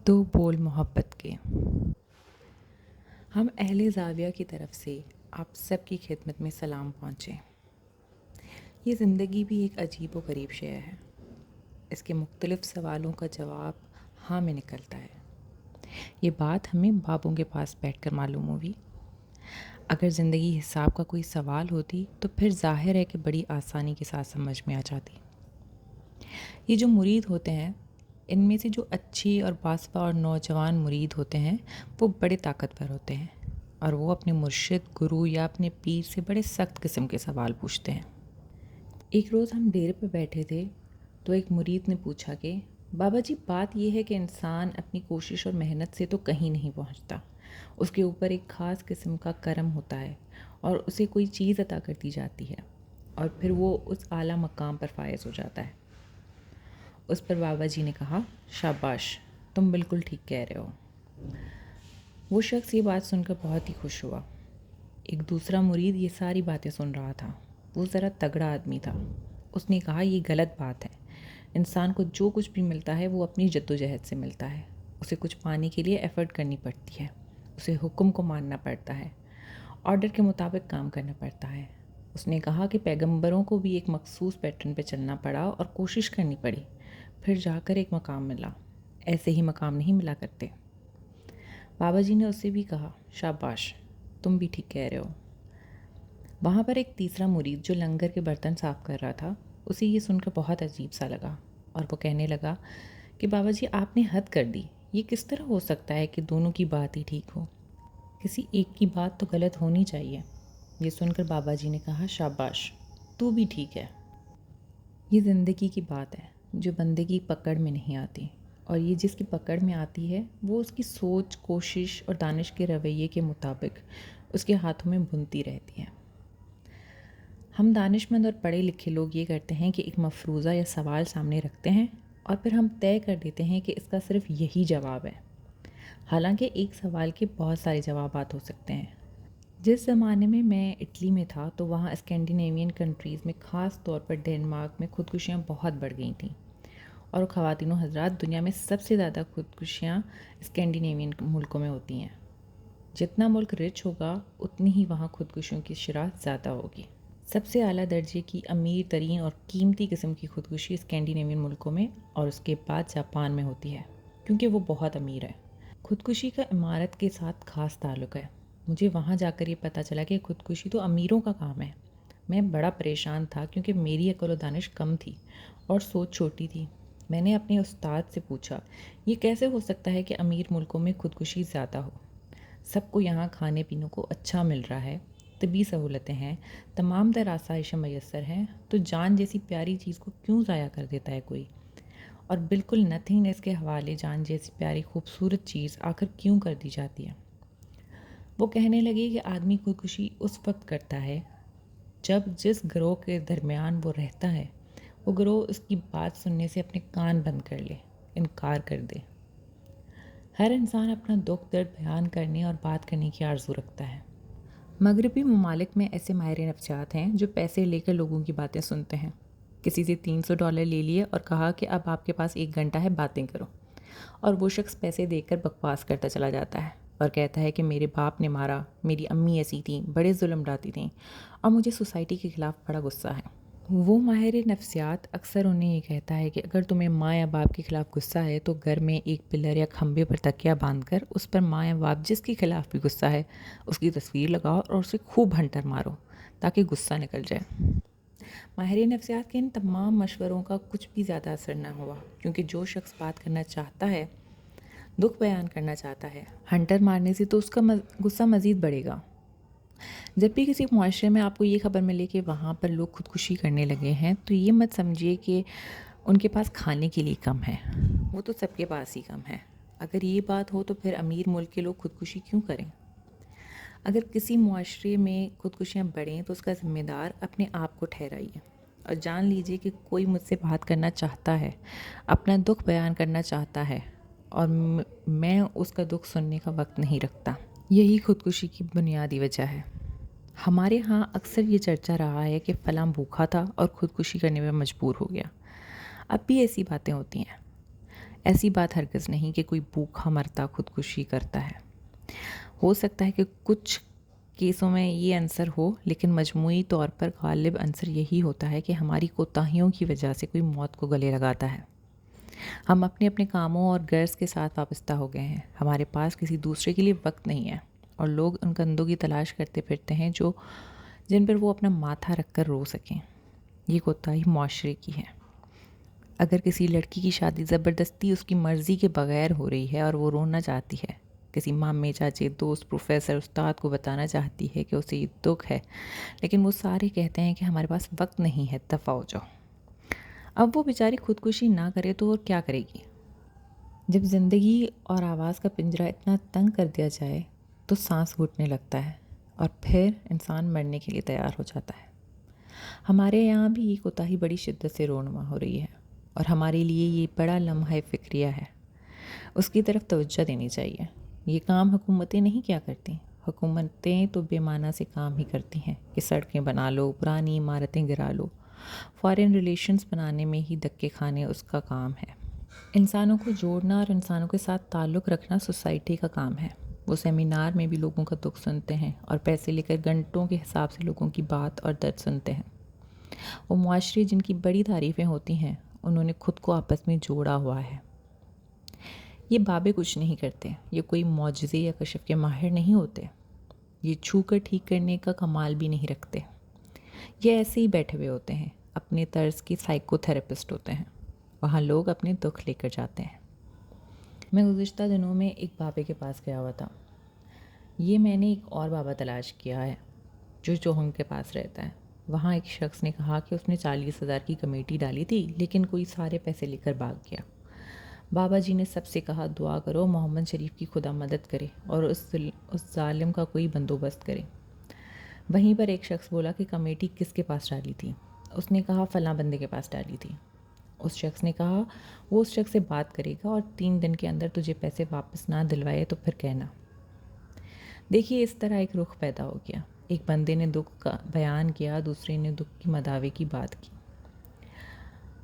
دو بول محبت کے۔ ہم اہل زاویہ کی طرف سے آپ سب کی خدمت میں سلام پہنچے۔ یہ زندگی بھی ایک عجیب و غریب شے ہے۔ اس کے مختلف سوالوں کا جواب ہاں میں نکلتا ہے۔ یہ بات ہمیں بابوں کے پاس بیٹھ کر معلوم ہوئی۔ اگر زندگی حساب کا کوئی سوال ہوتی تو پھر ظاہر ہے کہ بڑی آسانی کے ساتھ سمجھ میں آ جاتی۔ یہ جو مرید ہوتے ہیں، ان میں سے جو اچھی اور باسوا اور نوجوان مرید ہوتے ہیں وہ بڑے طاقتور ہوتے ہیں، اور وہ اپنے مرشد، گرو یا اپنے پیر سے بڑے سخت قسم کے سوال پوچھتے ہیں۔ ایک روز ہم ڈیرے پہ بیٹھے تھے تو ایک مرید نے پوچھا کہ بابا جی، بات یہ ہے کہ انسان اپنی کوشش اور محنت سے تو کہیں نہیں پہنچتا، اس کے اوپر ایک خاص قسم کا کرم ہوتا ہے اور اسے کوئی چیز عطا کر دی جاتی ہے اور پھر وہ اس اعلیٰ مقام پر فائز ہو جاتا ہے۔ اس پر بابا جی نے کہا، شاباش، تم بالکل ٹھیک کہہ رہے ہو۔ وہ شخص یہ بات سن کر بہت ہی خوش ہوا۔ ایک دوسرا مرید یہ ساری باتیں سن رہا تھا۔ وہ ذرا تگڑا آدمی تھا۔ اس نے کہا، یہ غلط بات ہے۔ انسان کو جو کچھ بھی ملتا ہے وہ اپنی جدوجہد سے ملتا ہے۔ اسے کچھ پانے کے لیے ایفرٹ کرنی پڑتی ہے، اسے حکم کو ماننا پڑتا ہے، آرڈر کے مطابق کام کرنا پڑتا ہے۔ اس نے کہا کہ پیغمبروں کو بھی ایک مخصوص پیٹرن پہ چلنا پڑا اور کوشش کرنی پڑی، پھر جا کر ایک مقام ملا۔ ایسے ہی مقام نہیں ملا کرتے۔ بابا جی نے اسے بھی کہا، شاباش، تم بھی ٹھیک کہہ رہے ہو۔ وہاں پر ایک تیسرا مرید جو لنگر کے برتن صاف کر رہا تھا، اسے یہ سن کر بہت عجیب سا لگا اور وہ کہنے لگا کہ بابا جی، آپ نے حد کر دی۔ یہ کس طرح ہو سکتا ہے کہ دونوں کی بات ہی ٹھیک ہو؟ کسی ایک کی بات تو غلط ہونی چاہیے۔ یہ سن کر بابا جی نے کہا، شاباش، تو بھی ٹھیک ہے۔ یہ زندگی کی بات ہے جو بندے کی پکڑ میں نہیں آتی، اور یہ جس کی پکڑ میں آتی ہے وہ اس کی سوچ، کوشش اور دانش کے رویے کے مطابق اس کے ہاتھوں میں بنتی رہتی ہے۔ ہم دانش مند اور پڑھے لکھے لوگ یہ کرتے ہیں کہ ایک مفروضہ یا سوال سامنے رکھتے ہیں اور پھر ہم طے کر دیتے ہیں کہ اس کا صرف یہی جواب ہے، حالانکہ ایک سوال کے بہت سارے جوابات ہو سکتے ہیں۔ جس زمانے میں میں اٹلی میں تھا تو وہاں اسکینڈینیوین کنٹریز میں، خاص طور پر ڈینمارک میں، خودکشیاں بہت بڑھ گئی تھیں، اور خواتین و حضرات، دنیا میں سب سے زیادہ خودکشیاں اسکینڈینیوین ملکوں میں ہوتی ہیں۔ جتنا ملک رچ ہوگا اتنی ہی وہاں خودکشیوں کی شرح زیادہ ہوگی۔ سب سے اعلیٰ درجے کی، امیر ترین اور قیمتی قسم کی خودکشی اسکینڈینیوین ملکوں میں اور اس کے بعد جاپان میں ہوتی ہے، کیونکہ وہ بہت امیر ہے۔ خودکشی کا عمارت کے ساتھ خاص تعلق ہے۔ مجھے وہاں جا کر یہ پتہ چلا کہ خودکشی تو امیروں کا کام ہے۔ میں بڑا پریشان تھا کیونکہ میری عقل و دانش کم تھی اور سوچ چھوٹی تھی۔ میں نے اپنے استاد سے پوچھا، یہ کیسے ہو سکتا ہے کہ امیر ملکوں میں خودکشی زیادہ ہو؟ سب کو یہاں کھانے پینے کو اچھا مل رہا ہے، طبی سہولتیں ہیں، تمام تر آسائشیں میسر ہیں، تو جان جیسی پیاری چیز کو کیوں ضائع کر دیتا ہے کوئی؟ اور بالکل نتھنگنیس کے حوالے جان جیسی پیاری خوبصورت چیز آخر کیوں کر دی جاتی ہے؟ وہ کہنے لگے کہ آدمی خودکشی اس وقت کرتا ہے جب جس گروہ کے درمیان وہ رہتا ہے وہ گروہ اس کی بات سننے سے اپنے کان بند کر لے، انکار کر دے۔ ہر انسان اپنا دکھ درد بیان کرنے اور بات کرنے کی آرزو رکھتا ہے۔ مغربی ممالک میں ایسے ماہر نفسیات ہیں جو پیسے لے کر لوگوں کی باتیں سنتے ہیں۔ کسی سے $300 لے لیے اور کہا کہ اب آپ کے پاس 1 گھنٹہ ہے، باتیں کرو، اور وہ شخص پیسے دے کر بکواس کرتا چلا جاتا ہے اور کہتا ہے کہ میرے باپ نے مارا، میری امی ایسی تھیں، بڑے ظلم ڈھاتی تھیں، اور مجھے سوسائٹی کے خلاف بڑا غصہ ہے۔ وہ ماہر نفسیات اکثر انہیں یہ کہتا ہے کہ اگر تمہیں ماں یا باپ کے خلاف غصہ ہے تو گھر میں ایک پلر یا کھمبے پر تکیہ باندھ کر اس پر ماں یا باپ جس کے خلاف بھی غصہ ہے اس کی تصویر لگاؤ اور اسے خوب ہنٹر مارو تاکہ غصہ نکل جائے۔ ماہر نفسیات کے ان تمام مشوروں کا کچھ بھی زیادہ اثر نہ ہوا، کیونکہ جو شخص بات کرنا چاہتا ہے، دکھ بیان کرنا چاہتا ہے، ہنٹر مارنے سے تو اس کا غصہ مزید بڑھے گا۔ جب بھی کسی معاشرے میں آپ کو یہ خبر ملے کہ وہاں پر لوگ خودکشی کرنے لگے ہیں تو یہ مت سمجھیے کہ ان کے پاس کھانے کے لیے کم ہے، وہ تو سب کے پاس ہی کم ہے۔ اگر یہ بات ہو تو پھر امیر ملک کے لوگ خودکشی کیوں کریں؟ اگر کسی معاشرے میں خودکشیاں بڑھیں تو اس کا ذمہ دار اپنے آپ کو ٹھہرائیے اور جان لیجیے کہ کوئی مجھ سے بات کرنا چاہتا ہے، اپنا دکھ بیان کرنا چاہتا ہے، اور میں اس کا دکھ سننے کا وقت نہیں رکھتا۔ یہی خودکشی کی بنیادی وجہ ہے۔ ہمارے ہاں اکثر یہ چرچا رہا ہے کہ فلاں بھوکا تھا اور خودکشی کرنے میں مجبور ہو گیا۔ اب بھی ایسی باتیں ہوتی ہیں۔ ایسی بات ہرگز نہیں کہ کوئی بھوکا مرتا خودکشی کرتا ہے. ہو سکتا ہے کہ کچھ کیسوں میں یہ عنصر ہو، لیکن مجموعی طور پر غالب عنصر یہی ہوتا ہے کہ ہماری کوتاہیوں کی وجہ سے کوئی موت کو گلے لگاتا ہے. ہم اپنے اپنے کاموں اور غرض کے ساتھ وابستہ ہو گئے ہیں. ہمارے پاس کسی دوسرے کے لیے وقت نہیں ہے، اور لوگ ان کندھوں کی تلاش کرتے پھرتے ہیں جن پر وہ اپنا ماتھا رکھ کر رو سکیں. یہ کوتاہی معاشرے کی ہے. اگر کسی لڑکی کی شادی زبردستی اس کی مرضی کے بغیر ہو رہی ہے اور وہ رونا چاہتی ہے، کسی مامے چاچے دوست پروفیسر استاد کو بتانا چاہتی ہے کہ اسے یہ دکھ ہے، لیکن وہ سارے کہتے ہیں کہ ہمارے پاس وقت نہیں ہے، دفع ہو جاؤ. اب وہ بیچاری خودکشی نہ کرے تو اور کیا کرے گی؟ جب زندگی اور آواز کا پنجرہ اتنا تنگ کر دیا جائے تو سانس گھٹنے لگتا ہے، اور پھر انسان مرنے کے لیے تیار ہو جاتا ہے. ہمارے یہاں بھی یہ کوتاہی بڑی شدت سے رونما ہو رہی ہے، اور ہمارے لیے یہ بڑا لمحہ فکریہ ہے. اس کی طرف توجہ دینی چاہیے. یہ کام حکومتیں نہیں کیا کرتی. حکومتیں تو بے معنی سے کام ہی کرتی ہیں کہ سڑکیں بنا لو، پرانی عمارتیں گرا لو. فارن ریلیشنز بنانے میں ہی دھکے کھانے اس کا کام ہے. انسانوں کو جوڑنا اور انسانوں کے ساتھ تعلق رکھنا سوسائٹی کا کام ہے. وہ سیمینار میں بھی لوگوں کا دکھ سنتے ہیں اور پیسے لے کر گھنٹوں کے حساب سے لوگوں کی بات اور درد سنتے ہیں. وہ معاشرے جن کی بڑی تعریفیں ہوتی ہیں، انہوں نے خود کو آپس میں جوڑا ہوا ہے. یہ بابے کچھ نہیں کرتے. یہ کوئی معجزے یا کشف کے ماہر نہیں ہوتے. یہ چھو کر ٹھیک کرنے کا کمال بھی نہیں رکھتے. یہ ایسے ہی بیٹھے ہوئے ہوتے ہیں. اپنے طرز کے سائیکو تھراپسٹ ہوتے ہیں. وہاں لوگ اپنے دکھ لے کر جاتے ہیں. میں گزشتہ دنوں میں ایک بابے کے پاس گیا ہوا تھا. یہ میں نے ایک اور بابا تلاش کیا ہے جو چوہنگ کے پاس رہتا ہے. وہاں ایک شخص نے کہا کہ اس نے 40,000 کی کمیٹی ڈالی تھی، لیکن کوئی سارے پیسے لے کر بھاگ گیا. بابا جی نے سب سے کہا، دعا کرو محمد شریف کی خدا مدد کرے اور اس ظالم کا کوئی بندوبست کرے. وہیں پر ایک شخص بولا کہ کمیٹی کس کے پاس ڈالی تھی؟ اس نے کہا فلاں بندے کے پاس ڈالی تھی. اس شخص نے کہا وہ اس شخص سے بات کرے گا اور 3 دن کے اندر تجھے پیسے واپس نہ دلوائے تو پھر کہنا. دیکھیے اس طرح ایک رخ پیدا ہو گیا. ایک بندے نے دکھ کا بیان کیا، دوسرے نے دکھ کی مداوے کی بات کی.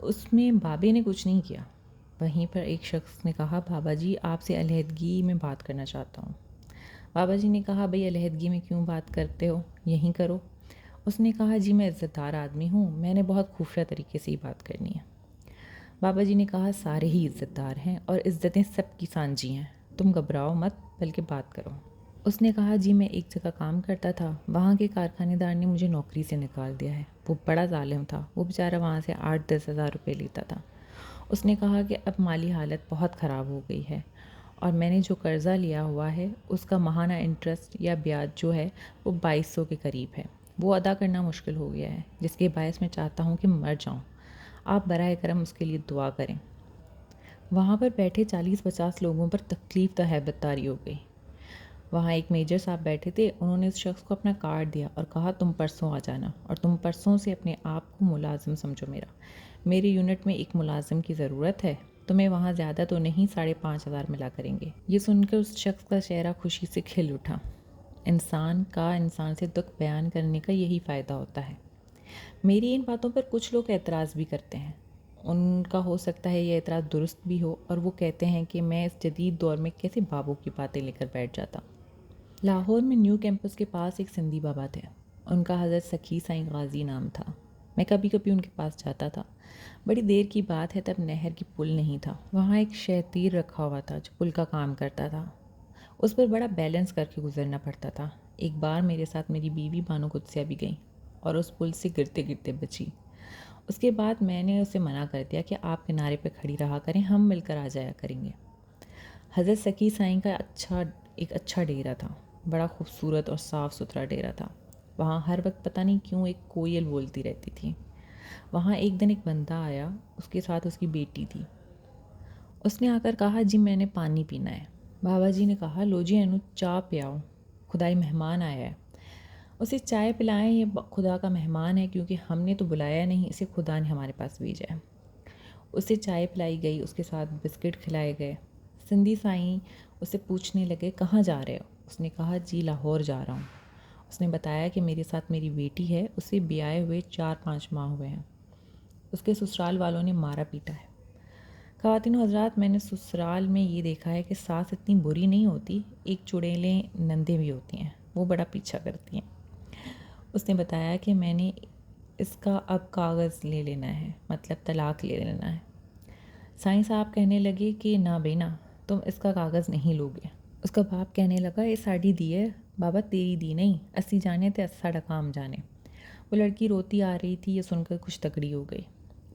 اس میں بابے نے کچھ نہیں کیا. وہیں پر ایک شخص نے کہا، بابا جی آپ سے علیحدگی میں بات کرنا چاہتا ہوں. بابا جی نے کہا، بھئی علیحدگی میں کیوں بات کرتے ہو، یہیں کرو. اس نے کہا، جی میں عزت دار آدمی ہوں، میں نے بہت خفیہ طریقے سے ہی بات کرنی ہے. بابا جی نے کہا، سارے ہی عزت دار ہیں اور عزتیں سب کی سانجی ہیں، تم گھبراؤ مت بلکہ بات کرو. اس نے کہا، جی میں ایک جگہ کام کرتا تھا، وہاں کے کارخانے دار نے مجھے نوکری سے نکال دیا ہے. وہ بڑا ظالم تھا. وہ بیچارہ وہاں سے 8-10 ہزار روپے لیتا تھا. اس نے کہا کہ اب مالی حالت بہت خراب ہو گئی ہے اور میں نے جو قرضہ لیا ہوا ہے اس کا ماہانہ انٹرسٹ یا بیاج جو ہے وہ 2200 کے قریب ہے. وہ ادا کرنا مشکل ہو گیا ہے، جس کے باعث میں چاہتا ہوں کہ مر جاؤں. آپ براہ کرم اس کے لیے دعا کریں. وہاں پر بیٹھے 40-50 لوگوں پر تکلیف دہ ہیبت طاری ہو گئی. وہاں ایک میجر صاحب بیٹھے تھے. انہوں نے اس شخص کو اپنا کارڈ دیا اور کہا، تم پرسوں آ جانا اور تم پرسوں سے اپنے آپ کو ملازم سمجھو. میرے یونٹ میں ایک ملازم کی ضرورت ہے. تمہیں وہاں زیادہ تو نہیں 5,500 ملا کریں گے. یہ سن کر اس شخص کا چہرہ خوشی سے کھل اٹھا. انسان کا انسان سے دکھ بیان کرنے کا یہی فائدہ ہوتا ہے. میری ان باتوں پر کچھ لوگ اعتراض بھی کرتے ہیں. ان کا ہو سکتا ہے یہ اعتراض درست بھی ہو، اور وہ کہتے ہیں کہ میں اس جدید دور میں کیسے بابوں کی باتیں لے کر بیٹھ جاتا. لاہور میں نیو کیمپس کے پاس ایک سندھی بابا تھے. ان کا حضرت سخی سائیں غازی نام تھا. میں کبھی کبھی ان کے پاس جاتا تھا. بڑی دیر کی بات ہے، تب نہر کی پل نہیں تھا. وہاں ایک شہتیر رکھا ہوا تھا جو پل کا کام کرتا تھا. اس پر بڑا بیلنس کر کے گزرنا پڑتا تھا. ایک بار میرے ساتھ میری بیوی بانو قدسیہ بھی گئیں اور اس پل سے گرتے گرتے بچی. اس کے بعد میں نے اسے منع کر دیا کہ آپ کنارے پہ کھڑی رہا کریں، ہم مل کر آ جایا کریں گے. حضرت سخی سائیں کا ایک اچھا ڈیرا تھا. بڑا خوبصورت اور صاف ستھرا ڈیرا تھا. وہاں ہر وقت پتہ نہیں کیوں ایک کوئل بولتی رہتی تھی. وہاں ایک دن ایک بندہ آیا، اس کے ساتھ اس کی بیٹی تھی. اس نے آ کر کہا، جی میں نے پانی پینا ہے. بابا جی نے کہا، لو جی اینو چائے پیاؤ، خدائی مہمان آیا ہے. اسے چائے پلائیں. یہ خدا کا مہمان ہے کیونکہ ہم نے تو بلایا نہیں، اسے خدا نے ہمارے پاس بھیجا ہے. اسے چائے پلائی گئی، اس کے ساتھ بسکٹ کھلائے گئے. سندھی سائیں اسے پوچھنے لگے، کہاں جا رہے ہو؟ اس نے کہا، جی لاہور جا رہا ہوں. اس نے بتایا کہ میرے ساتھ میری بیٹی ہے، اسے بیائے ہوئے 4-5 ماہ ہوئے ہیں. اس کے سسرال والوں نے مارا پیٹا ہے. خواتین و حضرات، میں نے سسرال میں یہ دیکھا ہے کہ ساس اتنی بری نہیں ہوتی، ایک چڑیلیں نندیں بھی ہوتی ہیں، وہ بڑا پیچھا کرتی ہیں۔ اس نے بتایا کہ میں نے اس کا اب کاغذ لے لینا ہے، مطلب طلاق لے لینا ہے۔ سائیں صاحب کہنے لگے کہ نہ بینا، تم اس کا کاغذ نہیں لو گے۔ اس کا باپ کہنے لگا یہ ساڑی دی ہے بابا، تیری دی نہیں، اسی جانے تے ساڑا کام جانے۔ وہ لڑکی روتی آ رہی تھی، یہ سن کر کچھ تکڑی ہو گئی۔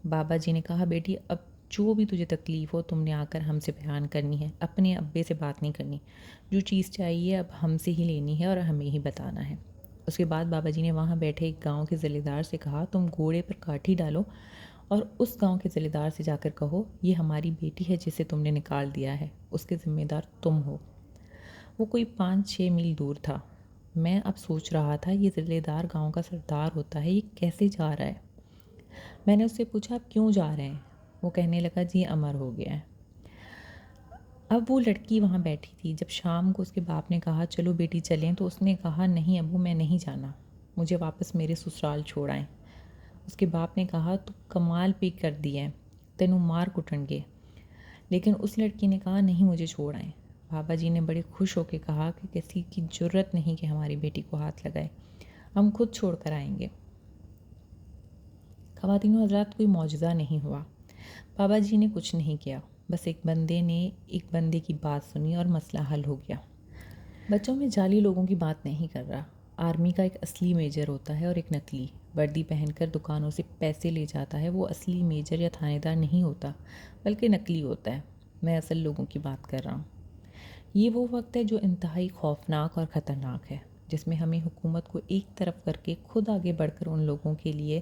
بابا جی نے کہا بیٹی اب جو بھی تجھے تکلیف ہو تم نے آ کر ہم سے بیان کرنی ہے، اپنے ابے سے بات نہیں کرنی، جو چیز چاہیے اب ہم سے ہی لینی ہے اور ہمیں ہی بتانا ہے۔ اس کے بعد بابا جی نے وہاں بیٹھے ایک گاؤں کے ذمہ دار سے کہا تم گھوڑے پر کاٹھی ڈالو اور اس گاؤں کے ذمہ دار سے جا کر کہو یہ ہماری بیٹی ہے جسے تم نے نکال دیا ہے، اس کے ذمہ دار تم ہو۔ وہ کوئی 5-6 میل دور تھا۔ میں اب سوچ رہا تھا یہ ذمہ دار گاؤں کا سردار ہوتا ہے، یہ کیسے جا رہا ہے؟ میں نے اس سے پوچھا آپ کیوں جا رہے ہیں؟ وہ کہنے لگا جی امر ہو گیا ہے۔ اب وہ لڑکی وہاں بیٹھی تھی۔ جب شام کو اس کے باپ نے کہا چلو بیٹی چلیں تو اس نے کہا نہیں ابو میں نہیں جانا، مجھے واپس میرے سسرال چھوڑ آئیں۔ اس کے باپ نے کہا تو کمال پہ کر دی ہے، تینوں مار کٹن گے۔ لیکن اس لڑکی نے کہا نہیں مجھے چھوڑ آئیں۔ بابا جی نے بڑے خوش ہو کے کہا کہ کسی کی جرت نہیں کہ ہماری بیٹی کو ہاتھ لگائے، ہم خود چھوڑ کر آئیں گے۔ خواتین و حضرات کوئی معجزہ نہیں ہوا، بابا جی نے کچھ نہیں کیا، بس ایک بندے نے ایک بندے کی بات سنی اور مسئلہ حل ہو گیا۔ بچوں میں جعلی لوگوں کی بات نہیں کر رہا۔ آرمی کا ایک اصلی میجر ہوتا ہے اور ایک نقلی، وردی پہن کر دکانوں سے پیسے لے جاتا ہے، وہ اصلی میجر یا تھانے دار نہیں ہوتا بلکہ نقلی ہوتا ہے۔ میں اصل لوگوں کی بات کر رہا ہوں۔ یہ وہ وقت ہے جو انتہائی خوفناک اور خطرناک ہے، جس میں ہمیں حکومت کو ایک طرف کر کے خود آگے بڑھ کر ان لوگوں کے لیے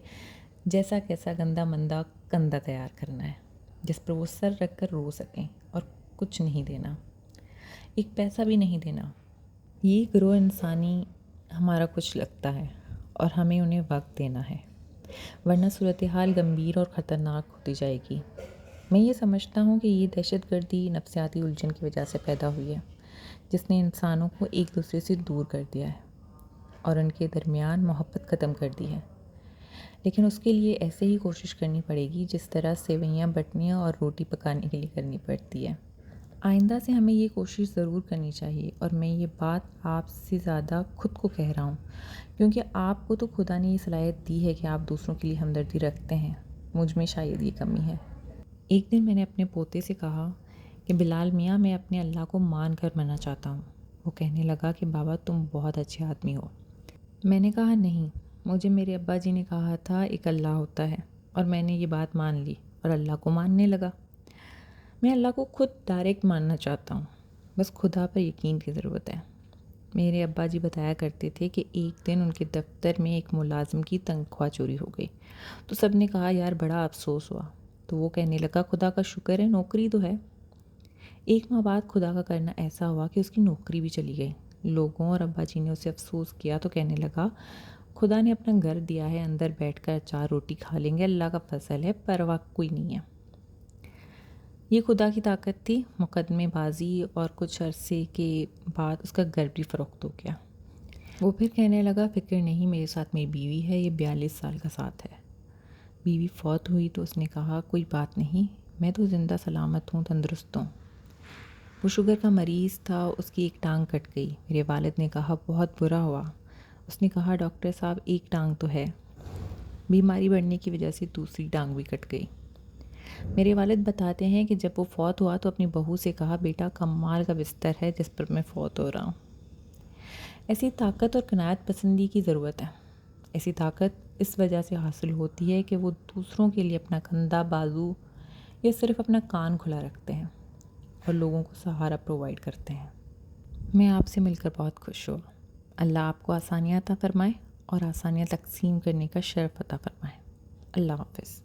جیسا کیسا گندا مندہ کندہ تیار کرنا ہے جس پر وہ سر رکھ کر رو سکیں، اور کچھ نہیں دینا، ایک پیسہ بھی نہیں دینا۔ یہ گروہ انسانی ہمارا کچھ لگتا ہے اور ہمیں انہیں وقت دینا ہے، ورنہ صورتحال گمبھیر اور خطرناک ہوتی جائے گی۔ میں یہ سمجھتا ہوں کہ یہ دہشت گردی نفسیاتی الجھن کی وجہ سے پیدا ہوئی ہے، جس نے انسانوں کو ایک دوسرے سے دور کر دیا ہے اور ان کے درمیان محبت ختم کر دی ہے۔ لیکن اس کے لیے ایسے ہی کوشش کرنی پڑے گی جس طرح سیویاں بٹنیاں اور روٹی پکانے کے لیے کرنی پڑتی ہے۔ آئندہ سے ہمیں یہ کوشش ضرور کرنی چاہیے، اور میں یہ بات آپ سے زیادہ خود کو کہہ رہا ہوں، کیونکہ آپ کو تو خدا نے یہ صلاحیت دی ہے کہ آپ دوسروں کے لیے ہمدردی رکھتے ہیں، مجھ میں شاید یہ کمی ہے۔ ایک دن میں نے اپنے پوتے سے کہا کہ بلال میاں میں اپنے اللہ کو مان کر مرنا چاہتا ہوں۔ وہ کہنے لگا کہ بابا تم بہت اچھے آدمی ہو۔ میں نے کہا نہیں، مجھے میرے ابا جی نے کہا تھا ایک اللہ ہوتا ہے، اور میں نے یہ بات مان لی اور اللہ کو ماننے لگا۔ میں اللہ کو خود ڈائریکٹ ماننا چاہتا ہوں، بس خدا پر یقین کی ضرورت ہے۔ میرے ابا جی بتایا کرتے تھے کہ ایک دن ان کے دفتر میں ایک ملازم کی تنخواہ چوری ہو گئی تو سب نے کہا یار بڑا افسوس ہوا، تو وہ کہنے لگا خدا کا شکر ہے نوکری تو ہے۔ 1 ماہ بعد خدا کا کرنا ایسا ہوا کہ اس کی نوکری بھی چلی گئی۔ لوگوں اور ابا جی نے اسے افسوس کیا تو کہنے لگا خدا نے اپنا گھر دیا ہے، اندر بیٹھ کر 4 روٹی کھا لیں گے، اللہ کا فضل ہے، پرواہ کوئی نہیں ہے۔ یہ خدا کی طاقت تھی۔ مقدمے بازی اور کچھ عرصے کے بعد اس کا گھر بھی فروخت ہو گیا۔ وہ پھر کہنے لگا فکر نہیں، میرے ساتھ میری بیوی ہے، یہ 42 سال کا ساتھ ہے۔ بیوی فوت ہوئی تو اس نے کہا کوئی بات نہیں، میں تو زندہ سلامت ہوں، تندرست ہوں۔ وہ شوگر کا مریض تھا، اس کی ایک ٹانگ کٹ گئی۔ میرے والد نے کہا بہت برا ہوا۔ اس نے کہا ڈاکٹر صاحب ایک ٹانگ تو ہے، بیماری بڑھنے کی وجہ سے دوسری ٹانگ بھی کٹ گئی۔ میرے والد بتاتے ہیں کہ جب وہ فوت ہوا تو اپنی بہو سے کہا بیٹا کمال کا بستر ہے جس پر میں فوت ہو رہا ہوں۔ ایسی طاقت اور قناعت پسندی کی ضرورت ہے۔ ایسی طاقت اس وجہ سے حاصل ہوتی ہے کہ وہ دوسروں کے لیے اپنا کندھا، بازو یا صرف اپنا کان کھلا رکھتے ہیں اور لوگوں کو سہارا پرووائڈ کرتے ہیں۔ میں آپ سے مل کر بہت خوش ہوں۔ اللہ آپ کو آسانیاں عطا فرمائے اور آسانیاں تقسیم کرنے کا شرف عطا فرمائے۔ اللہ حافظ۔